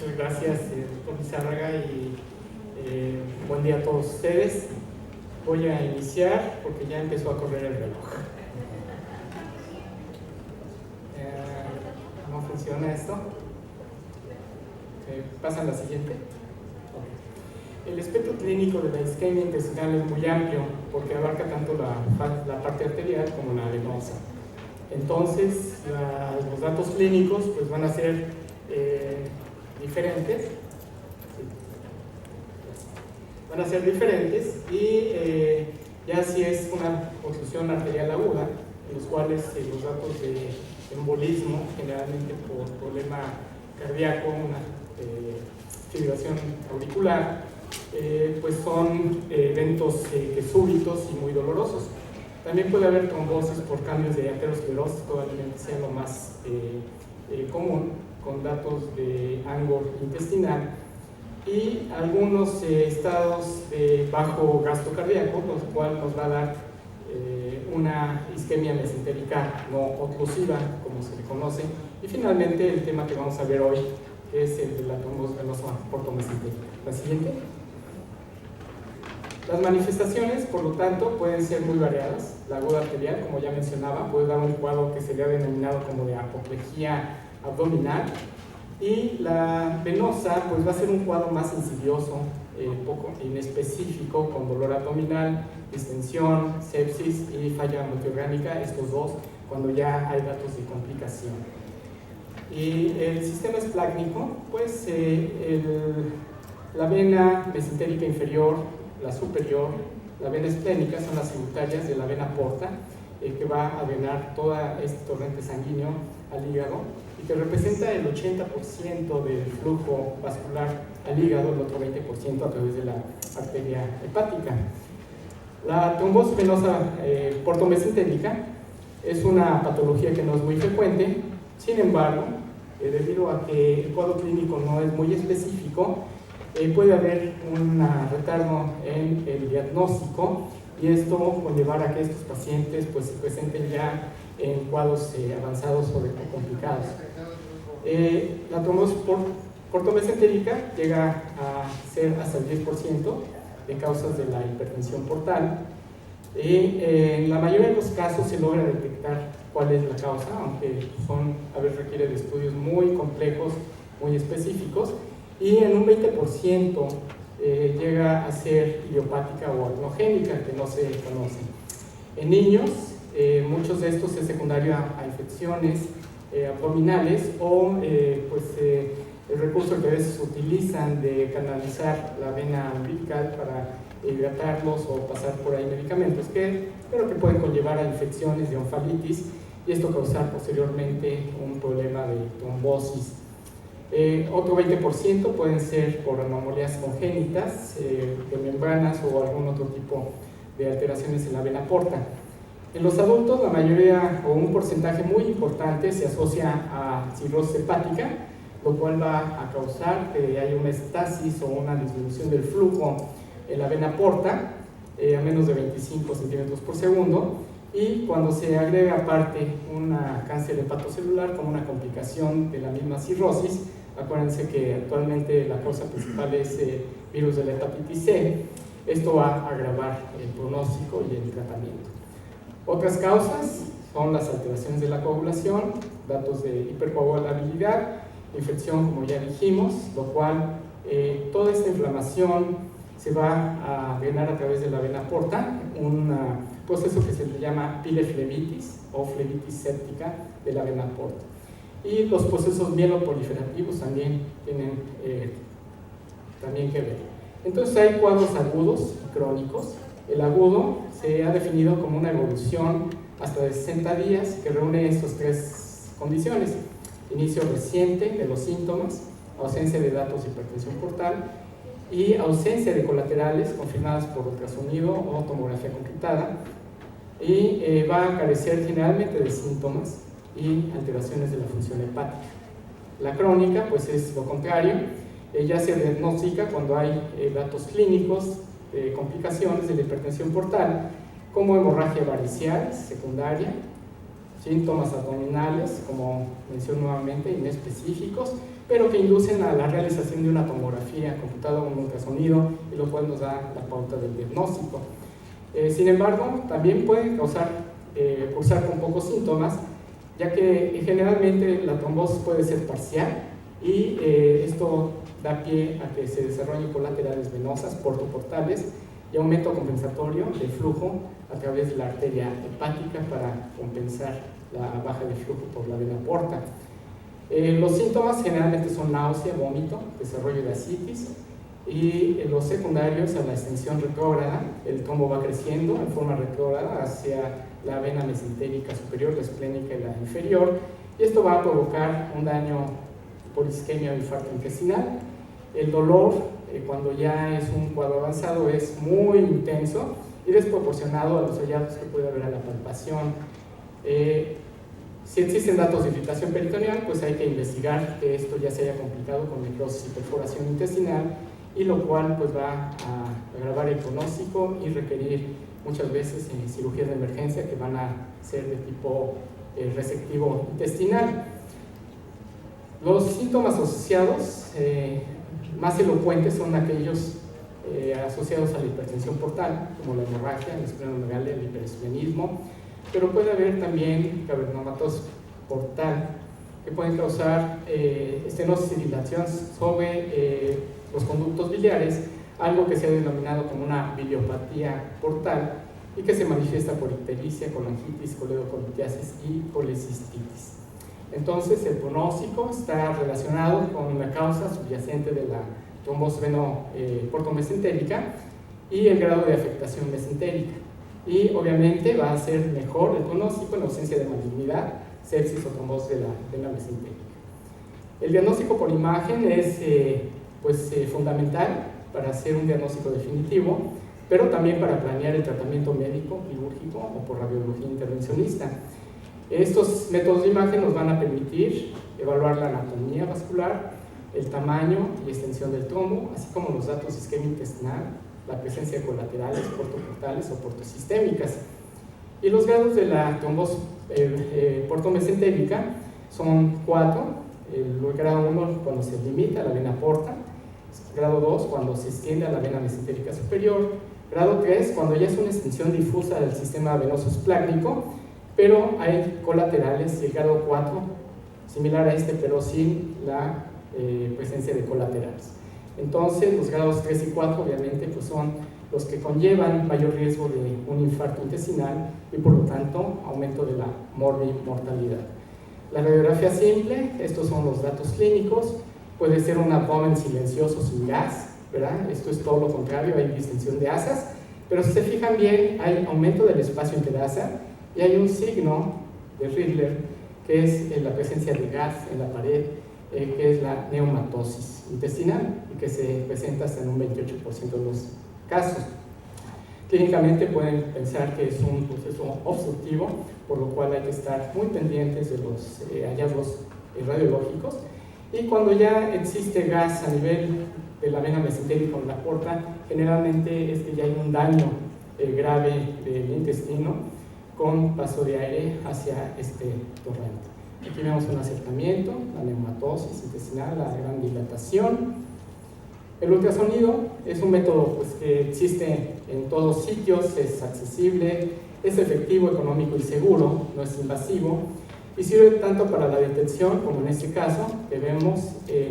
Muchas gracias, doctor Lizárraga, y buen día a todos ustedes. Voy a iniciar porque ya empezó a correr el reloj. ¿No funciona esto? ¿Pasa a la siguiente? Okay. El espectro clínico de la isquemia intestinal es muy amplio porque abarca tanto la parte arterial como la venosa. Entonces, los datos clínicos pues, van a ser diferentes. Van a ser diferentes y ya si es una oclusión arterial aguda, en los cuales los datos de embolismo, generalmente por problema cardíaco, una fibrilación auricular, pues son eventos súbitos y muy dolorosos. También puede haber trombosis por cambios de aterosclerosis, probablemente sea lo más común, con datos de angor intestinal, y algunos estados de bajo gasto cardíaco, lo cual nos va a dar una isquemia mesentérica no oclusiva, como se le conoce, y finalmente el tema que vamos a ver hoy, que es el de la trombosis venosa portomesentérica. La siguiente. Las manifestaciones, por lo tanto, pueden ser muy variadas. La aguda arterial, como ya mencionaba, puede dar un cuadro que se le ha denominado como de apoplejía abdominal, y la venosa pues va a ser un cuadro más insidioso, poco inespecífico, con dolor abdominal, distensión, sepsis y falla multiorgánica, estos dos, cuando ya hay datos de complicación. Y el sistema esplácnico, pues la vena mesentérica inferior, la superior, la vena esplénica son las tributarias de la vena porta, que va a drenar todo este torrente sanguíneo al hígado y que representa el 80% del flujo vascular al hígado, el otro 20% a través de la arteria hepática. La trombosis venosa portomesentérica es una patología que no es muy frecuente, sin embargo, debido a que el cuadro clínico no es muy específico, puede haber un retardo en el diagnóstico, y esto puede llevar a que estos pacientes pues, se presenten ya en cuadros avanzados o complicados. La trombosis portomesentérica llega a ser hasta el 10% de causas de la hipertensión portal, y en la mayoría de los casos se logra detectar cuál es la causa, aunque a veces requiere de estudios muy complejos, muy específicos, y en un 20% llega a ser idiopática o adenogénica, que no se conoce. En niños, muchos de estos es secundario a infecciones abdominales o el recurso que a veces utilizan de canalizar la vena umbilical para hidratarlos o pasar por ahí medicamentos, pero que pueden conllevar a infecciones de onfalitis y esto causar posteriormente un problema de trombosis. Otro 20% pueden ser por anomalías congénitas de membranas o algún otro tipo de alteraciones en la vena porta. En los adultos, la mayoría o un porcentaje muy importante se asocia a cirrosis hepática, lo cual va a causar que haya una estasis o una disminución del flujo en la vena porta a menos de 25 centímetros por segundo, y cuando se agrega aparte un cáncer hepatocelular como una complicación de la misma cirrosis, acuérdense que actualmente la causa principal es virus de la hepatitis C, esto va a agravar el pronóstico y el tratamiento. Otras causas son las alteraciones de la coagulación, datos de hipercoagulabilidad, infección como ya dijimos, lo cual toda esta inflamación se va a drenar a través de la vena porta, un proceso que se le llama pileflebitis o flebitis séptica de la vena porta. Y los procesos mieloproliferativos también tienen que ver. Entonces hay cuadros agudos y crónicos. El agudo se ha definido como una evolución hasta de 60 días que reúne estas tres condiciones: inicio reciente de los síntomas, ausencia de datos de hipertensión portal y ausencia de colaterales confirmadas por ultrasonido o tomografía computada, y va a carecer generalmente de síntomas y alteraciones de la función hepática. La crónica pues es lo contrario, ya se diagnostica cuando hay datos clínicos, complicaciones de la hipertensión portal, como hemorragia varicial secundaria, síntomas abdominales, como menciono nuevamente, inespecíficos, pero que inducen a la realización de una tomografía computada o un ultrasonido, y lo cual nos da la pauta del diagnóstico. Sin embargo, también pueden cursar con pocos síntomas, ya que generalmente la trombosis puede ser parcial y esto da pie a que se desarrollen colaterales venosas portoportales y aumento compensatorio del flujo a través de la arteria hepática para compensar la baja de flujo por la vena porta. Los síntomas generalmente son náusea, vómito, desarrollo de ascitis, y los secundarios a la extensión retrógrada. El trombo va creciendo en forma retrógrada hacia la vena mesentérica superior, la esplénica y la inferior, y esto va a provocar un daño por isquemia o infarto intestinal. El dolor, cuando ya es un cuadro avanzado, es muy intenso y desproporcionado a los hallazgos que puede haber a la palpación. Si existen datos de infiltración peritoneal, pues hay que investigar que esto ya se haya complicado con necrosis y perforación intestinal, y lo cual pues va a agravar el pronóstico y requerir muchas veces cirugías de emergencia que van a ser de tipo resectivo intestinal. Los síntomas asociados más elocuentes son aquellos asociados a la hipertensión portal, como la hemorragia, la esplenomegalia, el hiperesplenismo, pero puede haber también cavernomatosis portal, que pueden causar estenosis y dilatación sobre los conductos biliares, algo que se ha denominado como una biliopatía portal y que se manifiesta por ictericia, colangitis, coledocolitiasis y colecistitis. Entonces, el pronóstico está relacionado con la causa subyacente de la trombosis portomesentérica y el grado de afectación mesentérica. Y obviamente va a ser mejor el pronóstico en ausencia de malignidad, sepsis o trombosis de la vena mesentérica. El diagnóstico por imagen es fundamental para hacer un diagnóstico definitivo, pero también para planear el tratamiento médico, quirúrgico o por radiología intervencionista. Estos métodos de imagen nos van a permitir evaluar la anatomía vascular, el tamaño y extensión del trombo, así como los datos de isquemia intestinal, la presencia de colaterales, portoportales o portosistémicas. Y los grados de la trombosis portomesentérica son 4. El grado 1 cuando se limita a la vena porta, grado 2 cuando se extiende a la vena mesentérica superior, grado 3 cuando ya es una extensión difusa del sistema venoso esplácnico, pero hay colaterales, y el grado 4 similar a este, pero sin la presencia de colaterales. Entonces, los grados 3 y 4 obviamente pues son los que conllevan mayor riesgo de un infarto intestinal y por lo tanto aumento de la mortalidad. La radiografía simple, estos son los datos clínicos, puede ser un abdomen silencioso sin gas, ¿verdad? Esto es todo lo contrario, hay distensión de asas, pero si se fijan bien hay aumento del espacio interasa y hay un signo de Riedler que es la presencia de gas en la pared, que es la neumatosis intestinal y que se presenta hasta en un 28% de los casos. Clínicamente pueden pensar que es un proceso obstructivo, por lo cual hay que estar muy pendientes de los hallazgos radiológicos, y cuando ya existe gas a nivel de la vena mesentérica o la porta, generalmente es que ya hay un daño grave del intestino con paso de aire hacia este torrente. Aquí vemos un acercamiento, la neumatosis intestinal, la gran dilatación. El ultrasonido es un método pues, que existe en todos sitios, es accesible, es efectivo, económico y seguro, no es invasivo, y sirve tanto para la detección como en este caso, que vemos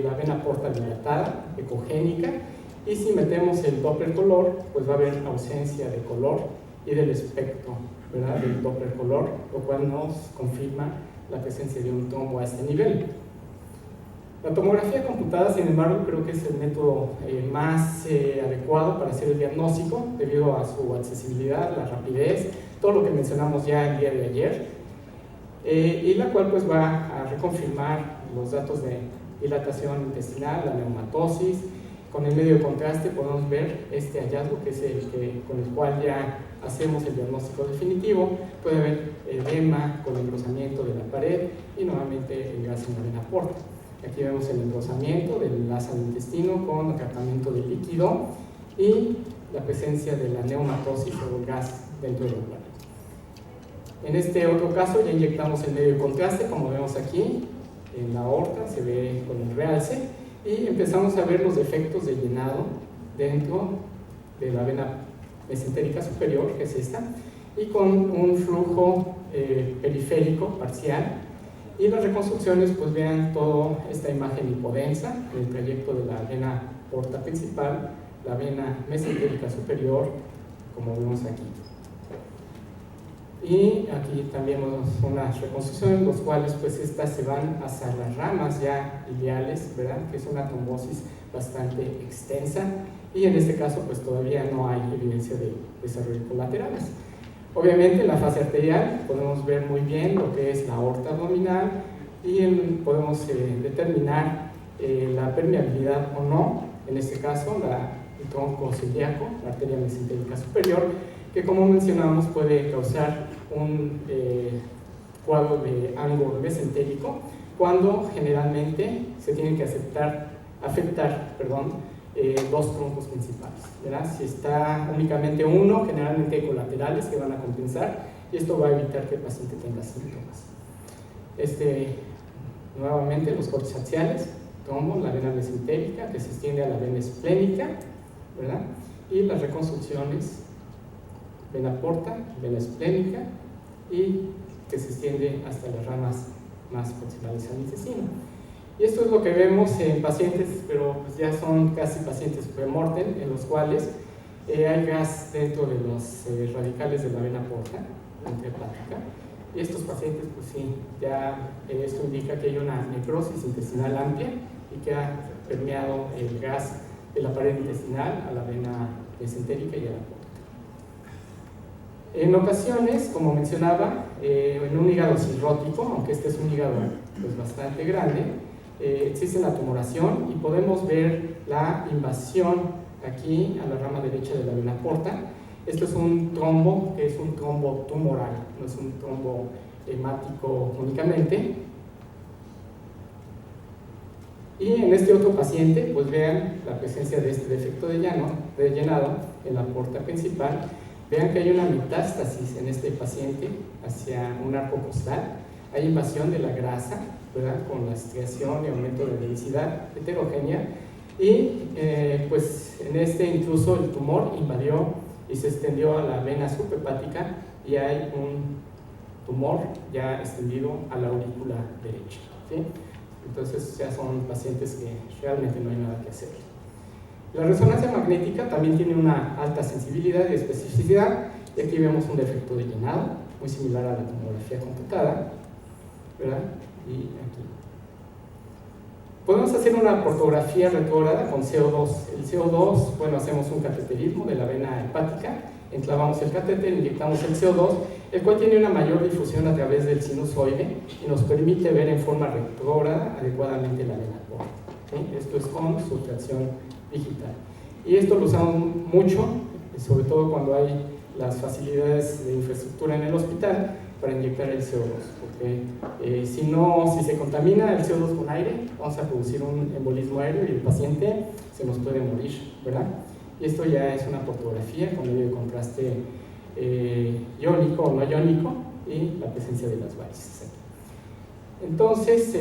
la vena porta dilatada, ecogénica, y si metemos el Doppler color, pues va a haber ausencia de color y del espectro, ¿verdad?, del Doppler color, lo cual nos confirma la presencia de un trombo a este nivel. La tomografía computada, sin embargo, creo que es el método más adecuado para hacer el diagnóstico debido a su accesibilidad, la rapidez, todo lo que mencionamos ya el día de ayer, y la cual pues va a reconfirmar los datos de dilatación intestinal, la neumatosis. Con el medio de contraste podemos ver este hallazgo que es con el cual ya hacemos el diagnóstico definitivo. Puede haber edema con engrosamiento de la pared y nuevamente el gas en la vena porta. Aquí vemos el engrosamiento del asa del intestino con acartamiento de líquido y la presencia de la neumatosis o el gas dentro del lugar. En este otro caso ya inyectamos el medio de contraste, como vemos aquí, en la aorta, se ve con el realce, y empezamos a ver los defectos de llenado dentro de la vena mesentérica superior, que es esta, y con un flujo periférico parcial. Y las reconstrucciones, pues vean toda esta imagen hipodensa en el trayecto de la vena porta principal, la vena mesentérica superior, como vemos aquí. Y aquí también vemos unas reconstrucciones, los cuales pues estas se van hacia las ramas ya iliales, ¿verdad? Que es una trombosis bastante extensa, y en este caso pues todavía no hay evidencia de desarrollo colaterales. Obviamente en la fase arterial podemos ver muy bien lo que es la aorta abdominal y podemos determinar la permeabilidad o no, en este caso el tronco celíaco, la arteria mesentérica superior, que como mencionamos puede causar un cuadro de ángulo mesentérico, cuando generalmente se tienen que afectar dos troncos principales, ¿verdad? Si está únicamente uno, generalmente hay colaterales que van a compensar, y esto va a evitar que el paciente tenga síntomas. Nuevamente los cortes axiales, trombo, la vena mesentérica que se extiende a la vena esplénica, ¿verdad? Y las reconstrucciones, vena porta, vena esplénica, y que se extiende hasta las ramas más proximales al intestino. Y esto es lo que vemos en pacientes, pero pues ya son casi pacientes premortem, en los cuales hay gas dentro de los radicales de la vena porta, intrahepática. Y estos pacientes, pues sí, ya esto indica que hay una necrosis intestinal amplia y que ha permeado el gas de la pared intestinal a la vena mesentérica y a la porta. En ocasiones, como mencionaba, en un hígado cirrótico, aunque este es un hígado pues, bastante grande, existe la tumoración y podemos ver la invasión aquí a la rama derecha de la vena porta. Esto es un trombo, que es un trombo tumoral, no es un trombo hemático únicamente. Y en este otro paciente, pues vean la presencia de este defecto de llenado en la porta principal. Vean que hay una metástasis en este paciente hacia un arco costal. Hay invasión de la grasa, ¿verdad? Con la estriación y aumento de densidad heterogénea. Y pues en este incluso el tumor invadió y se extendió a la vena subhepática, y hay un tumor ya extendido a la aurícula derecha, ¿sí? Entonces ya son pacientes que realmente no hay nada que hacer. La resonancia magnética también tiene una alta sensibilidad y especificidad, y aquí vemos un defecto de llenado, muy similar a la tomografía computada, ¿verdad? Y aquí. Podemos hacer una portografía retrógrada con CO2. El CO2, bueno, hacemos un cateterismo de la vena hepática, enclavamos el catéter, inyectamos el CO2, el cual tiene una mayor difusión a través del sinusoide y nos permite ver en forma retrógrada adecuadamente la vena porta, ¿sí? Esto es con sustracción digital. Y esto lo usamos mucho, sobre todo cuando hay las facilidades de infraestructura en el hospital, para inyectar el CO2, porque si se contamina el CO2 con aire, vamos a producir un embolismo aéreo y el paciente se nos puede morir, ¿verdad? Y esto ya es una portografía con medio de contraste iónico o no iónico y la presencia de las varices aquí. Entonces,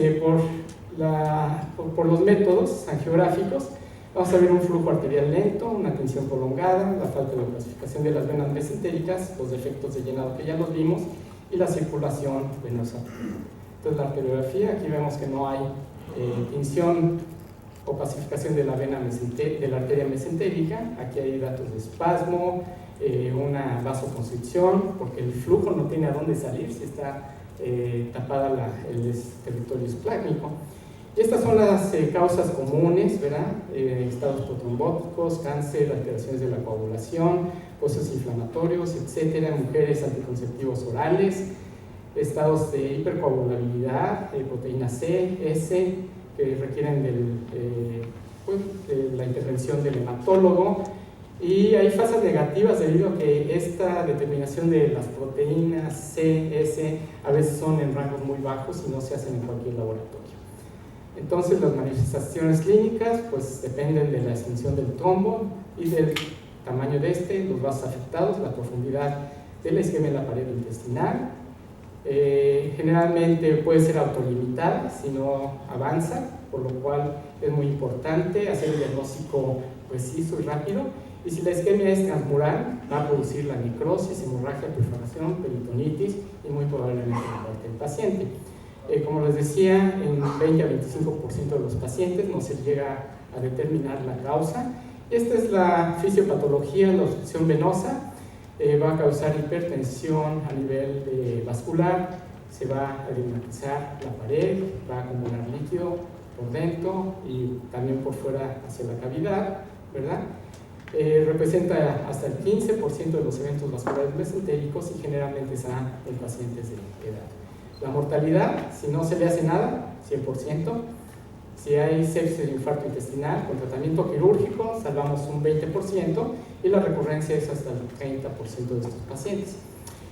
por los métodos angiográficos, vamos a ver un flujo arterial lento, una tensión prolongada, la falta de clasificación de las venas mesentéricas, los defectos de llenado que ya los vimos, y la circulación venosa. Entonces la arteriografía, aquí vemos que no hay tinción o pacificación de la arteria mesentérica. Aquí hay datos de espasmo, una vasoconstricción, porque el flujo no tiene a dónde salir si está tapada el territorio esplácnico. Y estas son las causas comunes, ¿verdad? Estados protrombóticos, cáncer, alteraciones de la coagulación, procesos inflamatorios, etcétera, mujeres, anticonceptivos orales, estados de hipercoagulabilidad, proteína C, S, que requieren de la intervención del hematólogo, y hay fases negativas debido a que esta determinación de las proteínas C, S a veces son en rangos muy bajos y no se hacen en cualquier laboratorio. Entonces las manifestaciones clínicas pues dependen de la extensión del trombo y del tamaño de los vasos afectados, la profundidad de la isquemia en la pared intestinal, Generalmente puede ser autolimitada si no avanza, por lo cual es muy importante hacer el diagnóstico preciso y rápido. Y si la isquemia es transmural, va a producir la necrosis, hemorragia, perforación, peritonitis y muy probablemente la muerte del paciente. Como les decía, en 20 a 25% de los pacientes no se llega a determinar la causa. Esta es la fisiopatología, la obstrucción venosa. Va a causar hipertensión a nivel vascular, se va a edemizar la pared, va a acumular líquido por dentro y también por fuera hacia la cavidad, ¿verdad? Representa hasta el 15% de los eventos vasculares mesentéricos y generalmente es en pacientes de edad. La mortalidad, si no se le hace nada, 100%. Si hay sepsis o infarto intestinal, con tratamiento quirúrgico, salvamos un 20% y la recurrencia es hasta el 30% de estos pacientes.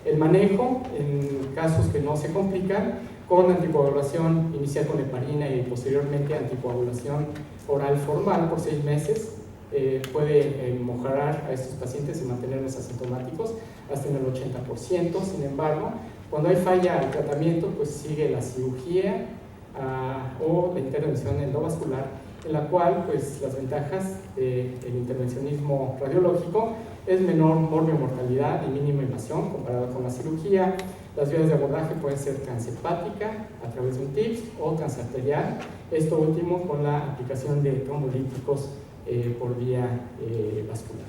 El manejo, en casos que no se complican, con anticoagulación inicial con heparina y posteriormente anticoagulación oral formal por 6 meses, puede mejorar a estos pacientes y mantenerlos asintomáticos hasta en el 80%. Sin embargo, cuando hay falla al tratamiento, pues sigue la cirugía o la intervención endovascular, en la cual pues las ventajas del intervencionismo radiológico es menor mortalidad y mínima invasión comparado con la cirugía. Las vías de abordaje pueden ser transhepática a través de un TIPS o transarterial, esto último con la aplicación de trombolíticos por vía vascular.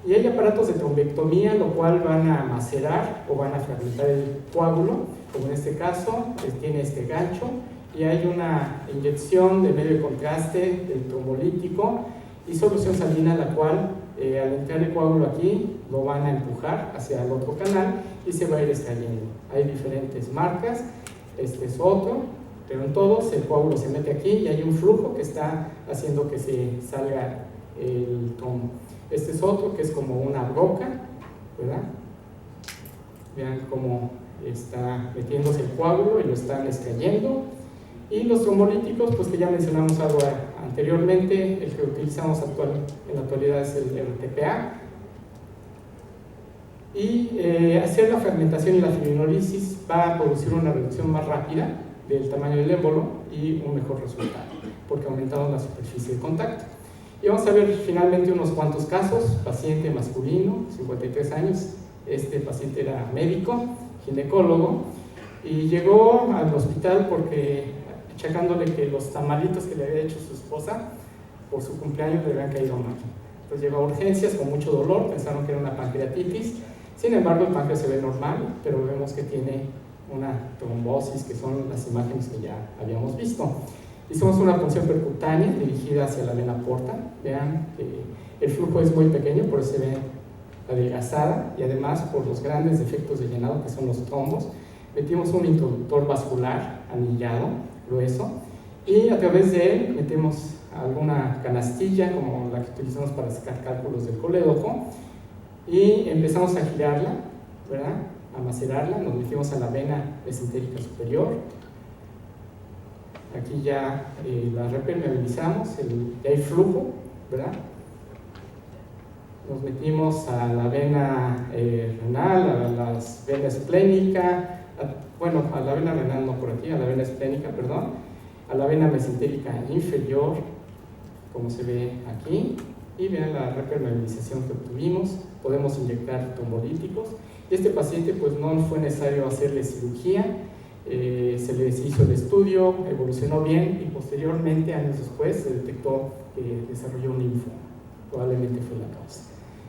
Y hay aparatos de trombectomía, lo cual van a macerar o van a fragmentar el coágulo, como en este caso tiene este gancho, y hay una inyección de medio de contraste del trombolítico y solución salina, la cual al entrar el coágulo aquí lo van a empujar hacia el otro canal y se va a ir extrayendo. Hay diferentes marcas, este es otro, pero en todos el coágulo se mete aquí y hay un flujo que está haciendo que se salga el trombo. Este es otro que es como una broca, ¿verdad? Vean cómo está metiéndose el coágulo y lo están extrayendo. Y los trombolíticos, pues que ya mencionamos algo anteriormente, el que utilizamos en la actualidad es el RTPA. Y hacer la fragmentación y la fibrinolisis va a producir una reducción más rápida del tamaño del émbolo y un mejor resultado, porque aumentamos la superficie de contacto. Y vamos a ver finalmente unos cuantos casos. Paciente masculino, 53 años, este paciente era médico, ginecólogo, y llegó al hospital porque achacándole que los tamalitos que le había hecho su esposa por su cumpleaños le habían caído mal. Pues llegó a urgencias con mucho dolor, pensaron que era una pancreatitis. Sin embargo, el páncreas se ve normal, pero vemos que tiene una trombosis, que son las imágenes que ya habíamos visto. Hicimos una punción percutánea dirigida hacia la vena porta. Vean que el flujo es muy pequeño, por eso se ve adelgazada, y además por los grandes defectos de llenado que son los trombos. Metimos un introductor vascular anillado, grueso, y a través de él metemos alguna canastilla como la que utilizamos para sacar cálculos del colédoco y empezamos a girarla, ¿verdad? A macerarla. Nos metimos a la vena mesentérica superior. Aquí ya la repermeabilizamos, ya hay flujo, ¿verdad? Nos metimos a la vena renal, a la vena esplénica, a la vena renal no por aquí, a la vena esplénica, perdón, a la vena mesentérica inferior, como se ve aquí, y vean la repermeabilización que obtuvimos. Podemos inyectar trombolíticos. Este paciente pues no fue necesario hacerle cirugía, se les hizo el estudio, evolucionó bien y posteriormente, años después, se detectó que desarrolló un linfoma, probablemente fue la causa,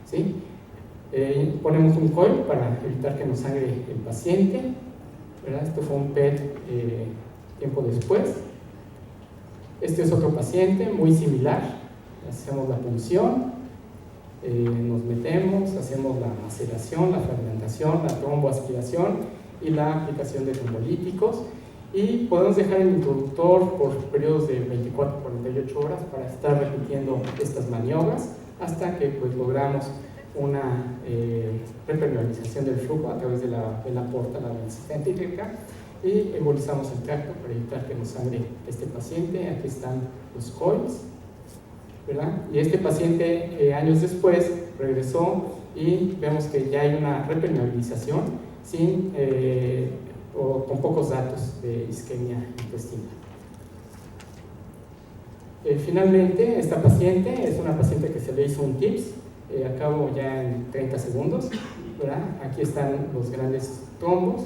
¿sí? Ponemos un coil para evitar que nos sangre el paciente, ¿verdad? Esto fue un PET tiempo después. Este es otro paciente muy similar. Hacemos la punción, nos metemos, hacemos la maceración, la fragmentación, la tromboaspiración y la aplicación de trombolíticos, y podemos dejar el introductor por periodos de 24 a 48 horas para estar repitiendo estas maniobras hasta que pues logramos una repermeabilización del flujo a través de la vena porta, la vena mesentérica, y embolizamos el tracto para evitar que nos sangre este paciente. Aquí están los coils, ¿verdad? Y este paciente años después regresó y vemos que ya hay una repermeabilización sin o con pocos datos de isquemia intestinal. Finalmente, esta paciente es una paciente que se le hizo un TIPS, acabo ya en 30 segundos, ¿verdad? Aquí están los grandes trombos,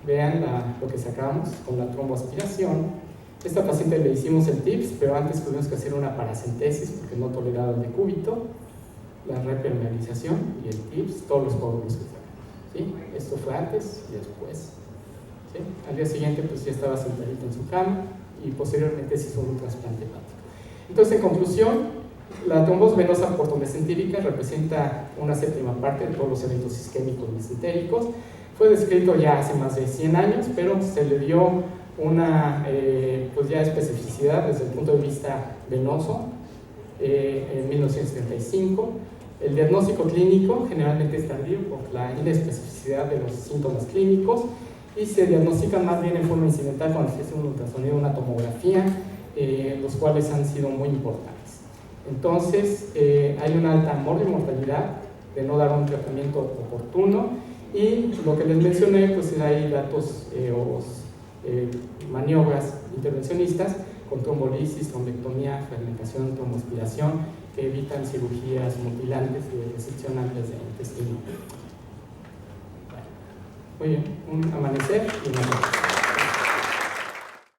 vean lo que sacamos con la tromboaspiración. Esta paciente le hicimos el TIPS, pero antes tuvimos que hacer una paracentesis porque no toleraba el decúbito, la repermeabilización y el TIPS, todos los coágulos que sacamos, ¿sí? Esto fue antes y después, ¿sí? Al día siguiente pues ya estaba sentadito en su cama y posteriormente se hizo un trasplante hepático. Entonces, en conclusión, la trombosis venosa portomesentírica representa una séptima parte de todos los eventos isquémicos mesentéricos. Fue descrito ya hace más de 100 años, pero se le dio una pues ya especificidad desde el punto de vista venoso en 1935. El diagnóstico clínico generalmente es tardío por la inespecificidad de los síntomas clínicos y se diagnostican más bien en forma incidental cuando se hace un ultrasonido, una tomografía, los cuales han sido muy importantes. Entonces, hay una alta mortalidad de no dar un tratamiento oportuno y lo que les mencioné, pues hay datos maniobras intervencionistas con trombolisis, trombectomía, fragmentación, tromboaspiración que evitan cirugías mutilantes y de resección amplias de intestino. Bueno, muy bien, un amanecer y una noche.